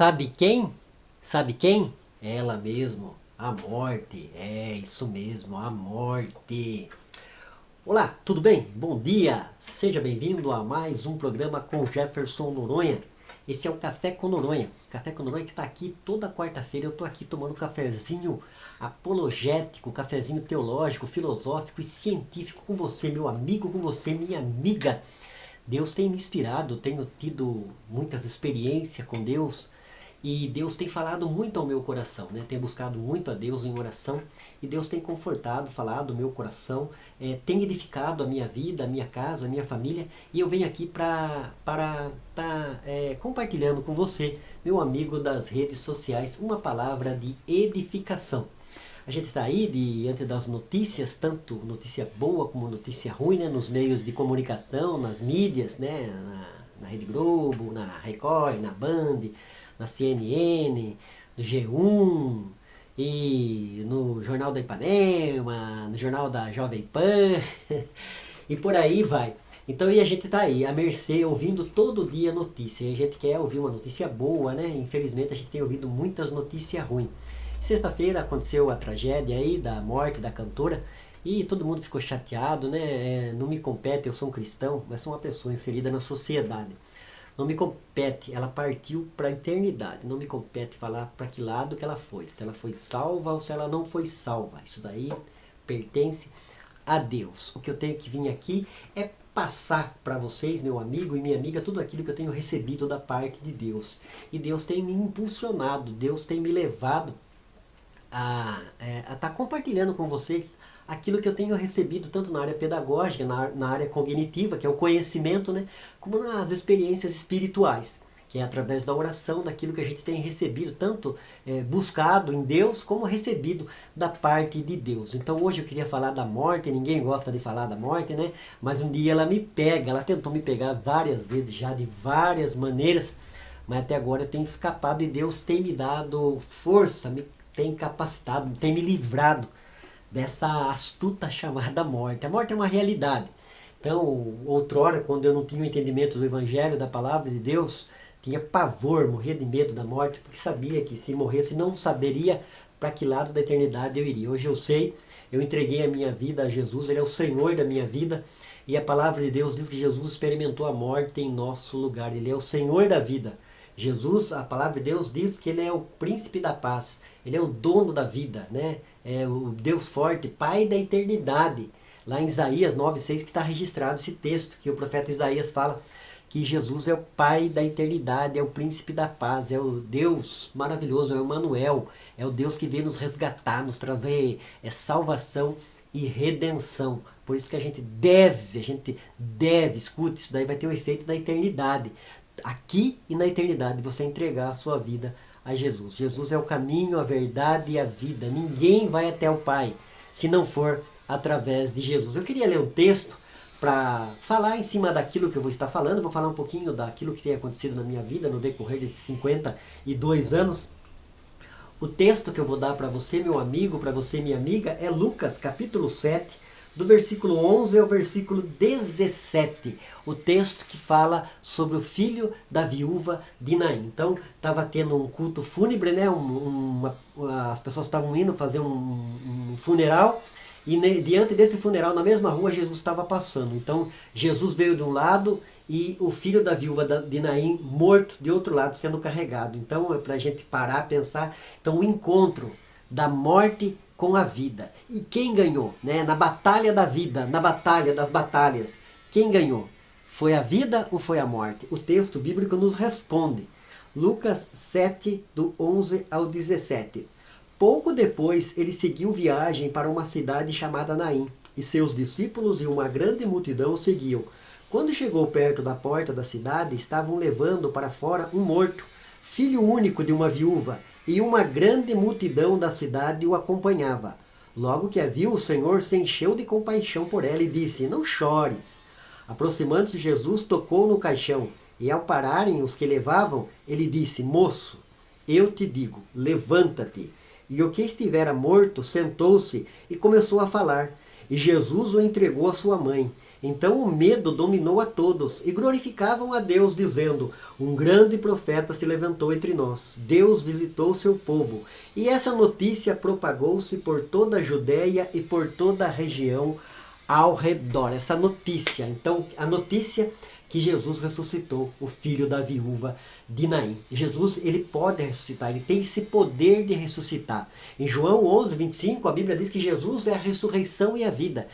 Sabe quem? Sabe quem? Ela mesmo, a morte. É isso mesmo, a morte. Olá, tudo bem? Bom dia! Seja bem-vindo a mais um programa com Jefferson Noronha. Esse é o Café com Noronha. Café com Noronha que está aqui toda quarta-feira. Eu estou aqui tomando um cafezinho apologético, um cafezinho teológico, filosófico e científico com você, meu amigo, com você, minha amiga. Deus tem me inspirado, tenho tido muitas experiências com Deus e Deus tem falado muito ao meu coração, né? Tenho buscado muito a Deus em oração e Deus tem confortado, falado ao meu coração, tem edificado a minha vida, a minha casa, a minha família e eu venho aqui para estar compartilhando com você, meu amigo das redes sociais, uma palavra de edificação. A gente está aí diante das notícias, tanto notícia boa como notícia ruim, né? Nos meios de comunicação, nas mídias, né? Na Rede Globo, na Record, na Band, na CNN, no G1, e no Jornal da Ipanema, no Jornal da Jovem Pan, e por aí vai. Então e a gente está aí, à mercê, ouvindo todo dia notícia. E a gente quer ouvir uma notícia boa, né? Infelizmente a gente tem ouvido muitas notícias ruins. Sexta-feira aconteceu a tragédia aí da morte da cantora e todo mundo ficou chateado, né? Não me compete, eu sou um cristão, mas sou uma pessoa inserida na sociedade. Não me compete, ela partiu para a eternidade. Não me compete falar para que lado que ela foi. Se ela foi salva ou se ela não foi salva. Isso daí pertence a Deus. O que eu tenho que vir aqui é passar para vocês, meu amigo e minha amiga, tudo aquilo que eu tenho recebido da parte de Deus. E Deus tem me impulsionado, Deus tem me levado a estar compartilhando com vocês aquilo que eu tenho recebido tanto na área pedagógica, na área cognitiva, que é o conhecimento, né, como nas experiências espirituais, que é através da oração, daquilo que a gente tem recebido, tanto buscado em Deus, como recebido da parte de Deus. Então hoje eu queria falar da morte, ninguém gosta de falar da morte, né, mas um dia ela me pega, ela tentou me pegar várias vezes já, de várias maneiras, mas até agora eu tenho escapado e Deus tem me dado força, tem capacitado, tem me livrado dessa astuta chamada morte. A morte é uma realidade. Então, outrora, quando eu não tinha o entendimento do Evangelho, da Palavra de Deus, tinha pavor, morria de medo da morte, porque sabia que se morresse não saberia para que lado da eternidade eu iria. Hoje eu sei, eu entreguei a minha vida a Jesus, Ele é o Senhor da minha vida, e a Palavra de Deus diz que Jesus experimentou a morte em nosso lugar. Ele é o Senhor da vida. Jesus, a palavra de Deus diz que Ele é o príncipe da paz, Ele é o dono da vida, né? É o Deus forte, Pai da eternidade. Lá em Isaías 9,6 que está registrado esse texto, que o profeta Isaías fala que Jesus é o Pai da eternidade, é o príncipe da paz, é o Deus maravilhoso, é o Emmanuel, é o Deus que veio nos resgatar, nos trazer salvação e redenção. Por isso que a gente deve, escute, isso daí vai ter o efeito da eternidade. Aqui e na eternidade você entregar a sua vida a Jesus. Jesus é o caminho, a verdade e a vida. Ninguém vai até o Pai se não for através de Jesus. Eu queria ler um texto para falar em cima daquilo que eu vou estar falando. Eu vou falar um pouquinho daquilo que tem acontecido na minha vida no decorrer desses 52 anos. O texto que eu vou dar para você, meu amigo, para você, minha amiga, é Lucas capítulo 7, do versículo 11 ao versículo 17, o texto que fala sobre o filho da viúva de Naim. Então, estava tendo um culto fúnebre, né? As pessoas estavam indo fazer um funeral, e diante desse funeral, na mesma rua, Jesus estava passando. Então, Jesus veio de um lado e o filho da viúva de Naim morto de outro lado, sendo carregado. Então, é para a gente parar, pensar. Então, o encontro da morte com a vida. E quem ganhou? Né? Na batalha da vida, na batalha das batalhas, quem ganhou? Foi a vida ou foi a morte? O texto bíblico nos responde. Lucas 7, do 11 ao 17. Pouco depois, ele seguiu viagem para uma cidade chamada Naim, e seus discípulos e uma grande multidão o seguiam. Quando chegou perto da porta da cidade, estavam levando para fora um morto, filho único de uma viúva, e uma grande multidão da cidade o acompanhava. Logo que a viu, o Senhor se encheu de compaixão por ela e disse: Não chores. Aproximando-se, Jesus tocou no caixão, e ao pararem os que levavam, ele disse: Moço, eu te digo, levanta-te. E o que estivera morto sentou-se e começou a falar. E Jesus o entregou à sua mãe. Então o medo dominou a todos e glorificavam a Deus, dizendo: um grande profeta se levantou entre nós. Deus visitou seu povo. E essa notícia propagou-se por toda a Judéia e por toda a região ao redor. Essa notícia, então, a notícia que Jesus ressuscitou o filho da viúva de Naim. Jesus, ele pode ressuscitar, ele tem esse poder de ressuscitar. Em João 11, 25, a Bíblia diz que Jesus é a ressurreição e a vida.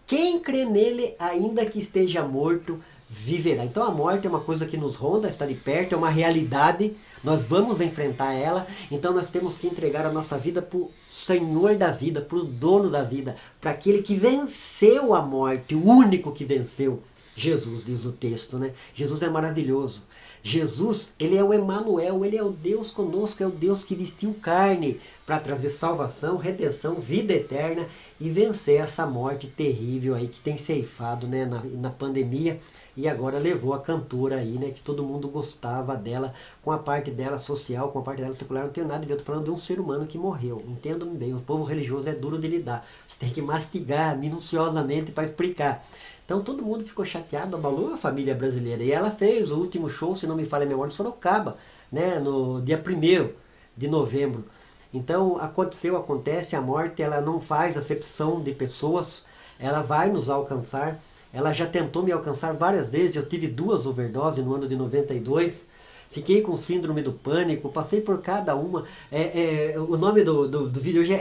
Quem crê nele, ainda que esteja morto, viverá. Então a morte é uma coisa que nos ronda, está de perto, é uma realidade, nós vamos enfrentar ela, então nós temos que entregar a nossa vida para o Senhor da vida, para o dono da vida, para aquele que venceu a morte, o único que venceu. Jesus, diz o texto, né? Jesus é maravilhoso. Jesus, ele é o Emanuel, ele é o Deus conosco, é o Deus que vestiu carne para trazer salvação, redenção, vida eterna e vencer essa morte terrível aí que tem ceifado, né, na pandemia. E agora levou a cantora aí, né, que todo mundo gostava dela, com a parte dela social, com a parte dela secular, não tem nada a ver, eu tô falando de um ser humano que morreu. Entendam bem, o povo religioso é duro de lidar. Você tem que mastigar minuciosamente para explicar. Então todo mundo ficou chateado, abalou a família brasileira. E ela fez o último show, se não me falha a memória, em Sorocaba, né, no dia 1º de novembro. Então acontece, a morte ela não faz acepção de pessoas, ela vai nos alcançar. Ela já tentou me alcançar várias vezes, eu tive 2 overdoses no ano de 92. Fiquei com síndrome do pânico, passei por cada uma. O nome do vídeo hoje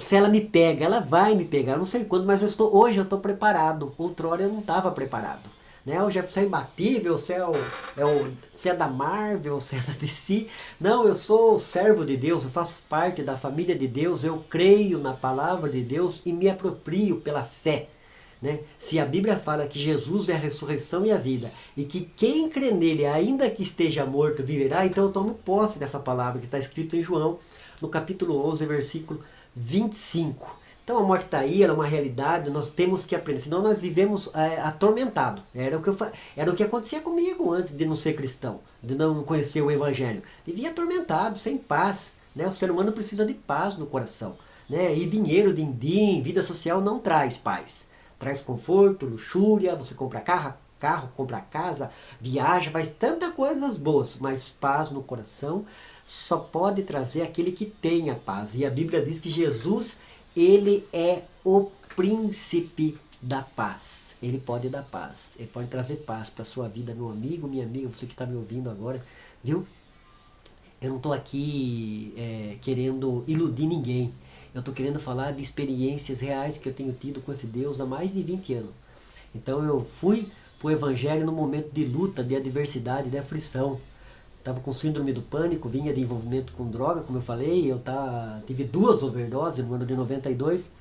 Se ela me pega, ela vai me pegar, eu não sei quando, mas hoje eu estou preparado. Outrora eu não estava preparado. Né? Hoje é imbatível, se é da Marvel, se é da DC. Não, eu sou servo de Deus, eu faço parte da família de Deus, eu creio na palavra de Deus e me aproprio pela fé. Né? Se a Bíblia fala que Jesus é a ressurreição e a vida, e que quem crê nele, ainda que esteja morto, viverá, então eu tomo posse dessa palavra que está escrito em João, no capítulo 11, versículo 25. Então a morte está aí, ela é uma realidade, nós temos que aprender, senão nós vivemos atormentados. Era o que acontecia comigo antes de não ser cristão, de não conhecer o Evangelho. Vivia atormentado, sem paz. Né? O ser humano precisa de paz no coração. Né? E dinheiro, din-din, vida social não traz paz. Traz conforto, luxúria, você compra carro, compra casa, viaja, faz tantas coisas boas, mas paz no coração só pode trazer aquele que tem a paz. E a Bíblia diz que Jesus, ele é o príncipe da paz. Ele pode dar paz, ele pode trazer paz para a sua vida, meu amigo, minha amiga, você que está me ouvindo agora, viu? Eu não estou aqui querendo iludir ninguém. Eu estou querendo falar de experiências reais que eu tenho tido com esse Deus há mais de 20 anos. Então eu fui para o Evangelho no momento de luta, de adversidade, de aflição. Estava com síndrome do pânico, vinha de envolvimento com droga, como eu falei. Tive 2 overdoses no ano de 92.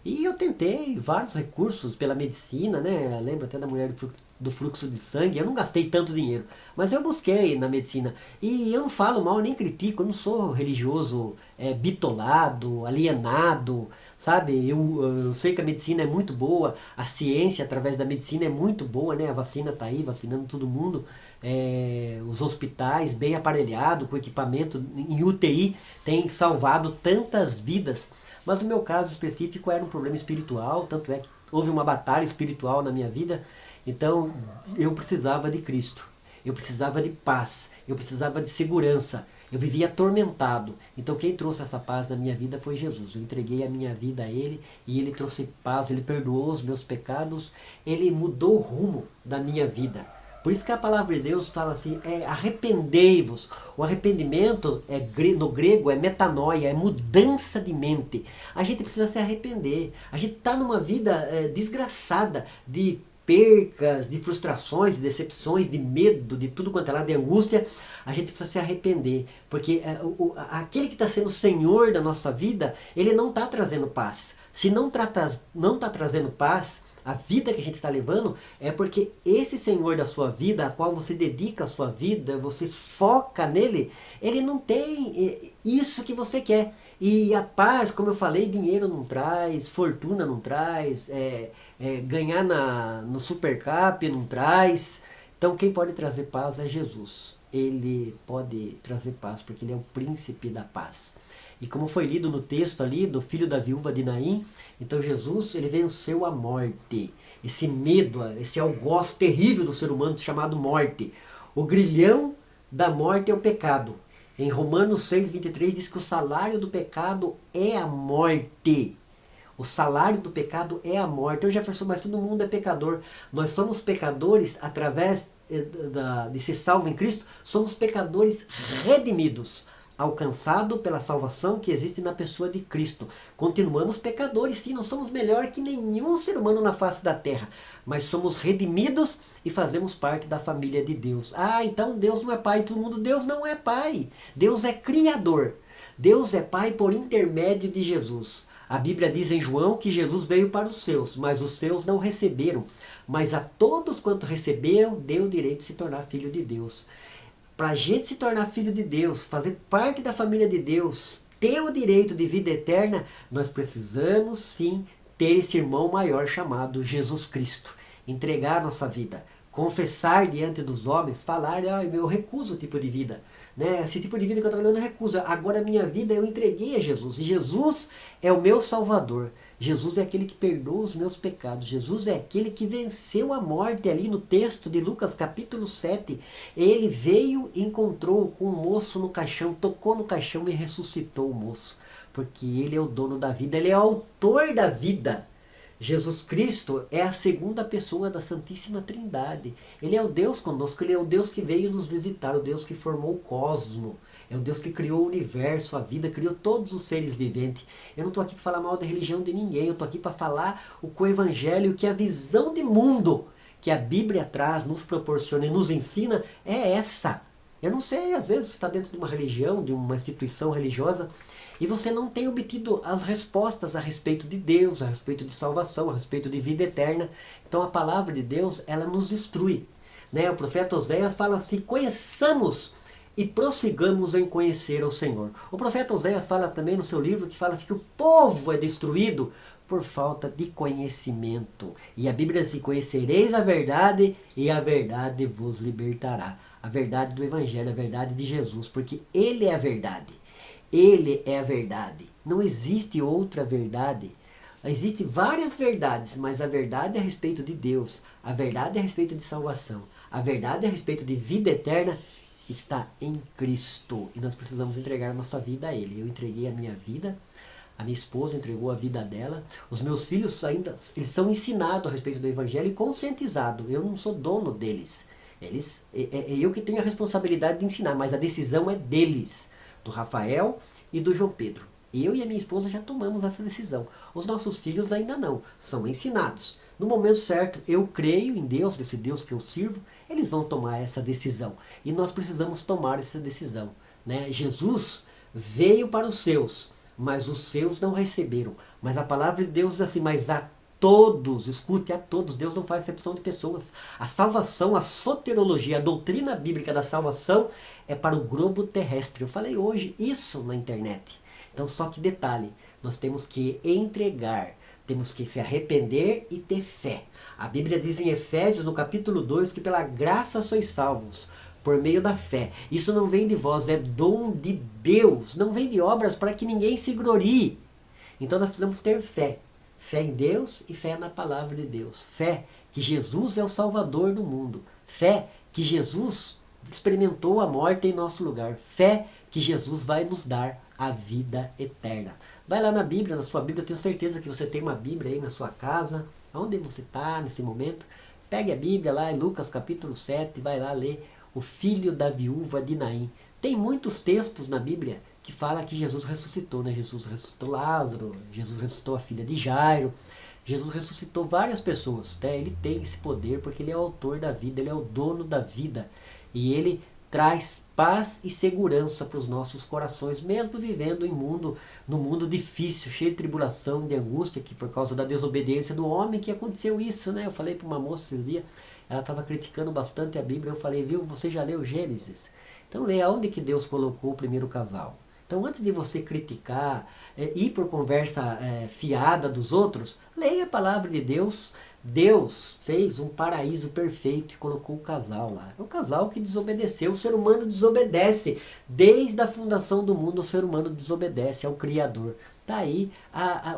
E eu tentei vários recursos pela medicina, né? Eu lembro até da mulher do fluxo de sangue. Eu não gastei tanto dinheiro, mas eu busquei na medicina. E eu não falo mal, nem critico. Eu não sou religioso bitolado, alienado, sabe? Eu sei que a medicina é muito boa, a ciência através da medicina é muito boa, né? A vacina está aí, vacinando todo mundo. Os hospitais bem aparelhados, com equipamento em UTI, têm salvado tantas vidas. Mas no meu caso específico era um problema espiritual, tanto é que houve uma batalha espiritual na minha vida, então eu precisava de Cristo, eu precisava de paz, eu precisava de segurança, eu vivia atormentado. Então quem trouxe essa paz na minha vida foi Jesus. Eu entreguei a minha vida a Ele e Ele trouxe paz, Ele perdoou os meus pecados, Ele mudou o rumo da minha vida. Por isso que a palavra de Deus fala assim, arrependei-vos. O arrependimento no grego é metanoia, é mudança de mente. A gente precisa se arrepender. A gente está numa vida desgraçada de percas, de frustrações, de decepções, de medo, de tudo quanto é lá, de angústia. A gente precisa se arrepender, porque aquele que está sendo o Senhor da nossa vida, ele não está trazendo paz. Se não está trazendo paz, a vida que a gente está levando, é porque esse Senhor da sua vida, a qual você dedica a sua vida, você foca nele, ele não tem isso que você quer. E a paz, como eu falei, dinheiro não traz, fortuna não traz, ganhar no supercap não traz. Então quem pode trazer paz é Jesus. Ele pode trazer paz, porque ele é o príncipe da paz. E como foi lido no texto ali do filho da viúva de Naim, então Jesus, ele venceu a morte. Esse medo, esse algoz terrível do ser humano chamado morte. O grilhão da morte é o pecado. Em Romanos 6,23 diz que o salário do pecado é a morte. O salário do pecado é a morte. Eu já falei, mas todo mundo é pecador. Nós somos pecadores através de ser salvo em Cristo. Somos pecadores redimidos, alcançado pela salvação que existe na pessoa de Cristo. Continuamos pecadores, sim, não somos melhor que nenhum ser humano na face da terra, mas somos redimidos e fazemos parte da família de Deus. Ah, então Deus não é pai de todo mundo. Deus não é pai. Deus é criador. Deus é pai por intermédio de Jesus. A Bíblia diz em João que Jesus veio para os seus, mas os seus não receberam. Mas a todos quanto receberam, deu o direito de se tornar filho de Deus. Para a gente se tornar filho de Deus, fazer parte da família de Deus, ter o direito de vida eterna, nós precisamos sim ter esse irmão maior chamado Jesus Cristo. Entregar a nossa vida, confessar diante dos homens, falar, eu recuso o tipo de vida. Né? Esse tipo de vida que eu estou falando eu recuso. Agora a minha vida eu entreguei a Jesus. E Jesus é o meu Salvador. Jesus é aquele que perdoa os meus pecados. Jesus é aquele que venceu a morte ali no texto de Lucas capítulo 7. Ele veio e encontrou com o moço no caixão, tocou no caixão e ressuscitou o moço. Porque ele é o dono da vida, ele é o autor da vida. Jesus Cristo é a segunda pessoa da Santíssima Trindade. Ele é o Deus conosco, ele é o Deus que veio nos visitar, o Deus que formou o cosmo. É o Deus que criou o universo, a vida, criou todos os seres viventes. Eu não estou aqui para falar mal da religião de ninguém, eu estou aqui para falar o que o Evangelho, que a visão de mundo que a Bíblia traz, nos proporciona e nos ensina, é essa. Eu não sei, às vezes você está dentro de uma religião, de uma instituição religiosa, e você não tem obtido as respostas a respeito de Deus, a respeito de salvação, a respeito de vida eterna. Então a palavra de Deus, ela nos instrui. Né? O profeta Oséias fala assim, conheçamos e prossigamos em conhecer ao Senhor. O profeta Oséias fala também no seu livro, que fala assim, que o povo é destruído por falta de conhecimento. E a Bíblia diz assim, conhecereis a verdade e a verdade vos libertará. A verdade do Evangelho, a verdade de Jesus, porque Ele é a verdade. Ele é a verdade. Não existe outra verdade. Existem várias verdades, mas a verdade é a respeito de Deus. A verdade é a respeito de salvação. A verdade é a respeito de vida eterna está em Cristo. E nós precisamos entregar a nossa vida a Ele. Eu entreguei a minha vida, a minha esposa entregou a vida dela. Os meus filhos ainda eles são ensinados a respeito do Evangelho e conscientizados. Eu não sou dono deles. É eu que tenho a responsabilidade de ensinar, mas a decisão é deles. Do Rafael e do João Pedro. Eu e a minha esposa já tomamos essa decisão. Os nossos filhos ainda não, são ensinados. No momento certo, eu creio em Deus, desse Deus que eu sirvo, eles vão tomar essa decisão. E nós precisamos tomar essa decisão. Né? Jesus veio para os seus, mas os seus não receberam. Mas a palavra de Deus diz assim, mas a todos, escute, a todos, Deus não faz exceção de pessoas. A salvação, a soterologia, a doutrina bíblica da salvação é para o globo terrestre. Eu falei hoje isso na internet. Então só que detalhe, nós temos que entregar, temos que se arrepender e ter fé. A Bíblia diz em Efésios, no capítulo 2, que pela graça sois salvos, por meio da fé. Isso não vem de vós, é dom de Deus, não vem de obras para que ninguém se glorie. Então nós precisamos ter fé. Fé em Deus e fé na palavra de Deus. Fé que Jesus é o Salvador do mundo. Fé que Jesus experimentou a morte em nosso lugar. Fé que Jesus vai nos dar a vida eterna. Vai lá na Bíblia, na sua Bíblia, eu tenho certeza que você tem uma Bíblia aí na sua casa, onde você está nesse momento. Pegue a Bíblia lá em Lucas capítulo 7, vai lá ler o filho da viúva de Naim. Tem muitos textos na Bíblia que fala que Jesus ressuscitou, né? Jesus ressuscitou Lázaro, Jesus ressuscitou a filha de Jairo, Jesus ressuscitou várias pessoas, né? Ele tem esse poder porque ele é o autor da vida, ele é o dono da vida e ele traz paz e segurança para os nossos corações, mesmo vivendo num mundo difícil, cheio de tribulação, de angústia, que por causa da desobediência do homem que aconteceu isso, né? Eu falei para uma moça esse dia, ela estava criticando bastante a Bíblia, eu falei, viu, você já leu Gênesis? Então leia onde que Deus colocou o primeiro casal. Então antes de você criticar, ir por conversa fiada dos outros, leia a palavra de Deus, Deus fez um paraíso perfeito e colocou o casal lá. É o casal que desobedeceu. O ser humano desobedece. Desde a fundação do mundo, o ser humano desobedece ao Criador. Está aí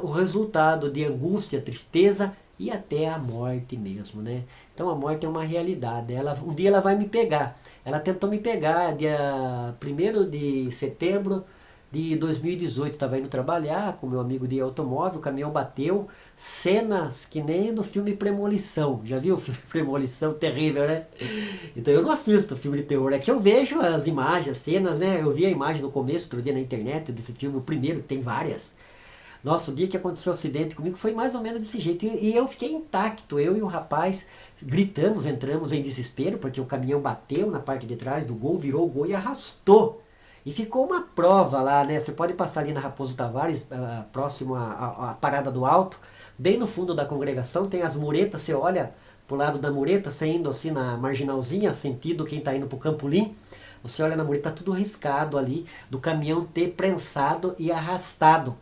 o resultado de angústia, tristeza e até a morte mesmo, né? Então a morte é uma realidade. Um dia ela vai me pegar. Ela tentou me pegar dia 1º de setembro de 2018, estava indo trabalhar com meu amigo de automóvel, o caminhão bateu, cenas que nem no filme Premonição. Já viu o filme Premonição? Terrível, né? Então eu não assisto filme de terror, é que eu vejo as imagens, as cenas, né? Eu vi a imagem no começo, outro dia na internet desse filme, o primeiro, que tem várias. Nossa, o dia que aconteceu o acidente comigo foi mais ou menos desse jeito. E eu fiquei intacto, eu e o rapaz gritamos, entramos em desespero, porque o caminhão bateu na parte de trás do Gol, virou o Gol e arrastou. E ficou uma prova lá, né? Você pode passar ali na Raposo Tavares, próximo à Parada do Alto, bem no fundo da congregação, tem as muretas, você olha pro lado da mureta, você indo assim na marginalzinha, sentido quem tá indo pro Campolim, você olha na mureta, tá tudo riscado ali, do caminhão ter prensado e arrastado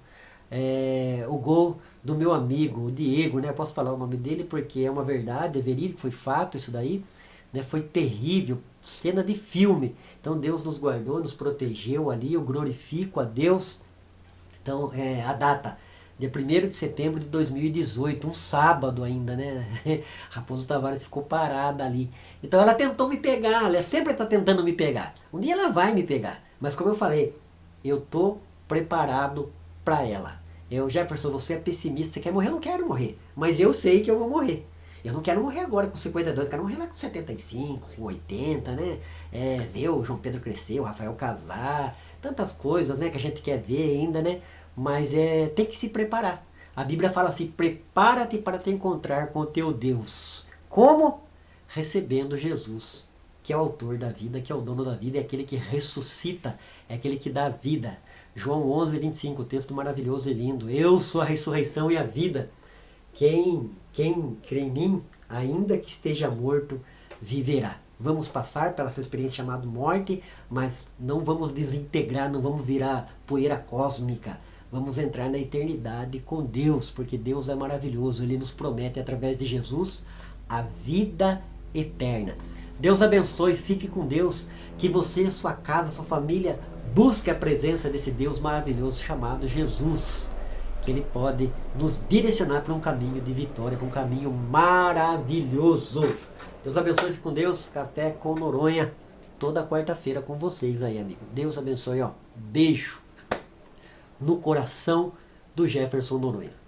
o Gol do meu amigo, o Diego, né? Posso falar o nome dele porque é uma verdade, é verídico, foi fato isso daí, né? Foi terrível, cena de filme. Então Deus nos guardou, nos protegeu ali, eu glorifico a Deus. Então a data, dia 1º de setembro de 2018, um sábado ainda, né? Raposo Tavares ficou parada ali. Então ela tentou me pegar, ela sempre está tentando me pegar. Um dia ela vai me pegar, mas como eu falei, eu tô preparado para ela. Jefferson, você é pessimista, você quer morrer? Eu não quero morrer, mas eu sei que eu vou morrer. Eu não quero morrer agora com 52, eu quero morrer lá com 75, com 80, né? Ver o João Pedro crescer, o Rafael casar, tantas coisas, né, que a gente quer ver ainda, né? Mas tem que se preparar. A Bíblia fala assim, prepara-te para te encontrar com o teu Deus. Como? Recebendo Jesus, que é o autor da vida, que é o dono da vida, é aquele que ressuscita, é aquele que dá vida. João 11:25, texto maravilhoso e lindo. Eu sou a ressurreição e a vida. Quem crê em mim, ainda que esteja morto, viverá. Vamos passar pela essa experiência chamada morte, mas não vamos desintegrar, não vamos virar poeira cósmica. Vamos entrar na eternidade com Deus, porque Deus é maravilhoso. Ele nos promete, através de Jesus, a vida eterna. Deus abençoe, fique com Deus, que você, sua casa, sua família, busque a presença desse Deus maravilhoso chamado Jesus, que Ele pode nos direcionar para um caminho de vitória, para um caminho maravilhoso. Deus abençoe, fique com Deus. Café com Noronha, toda quarta-feira com vocês aí, amigo. Deus abençoe, ó. Beijo no coração do Jefferson Noronha.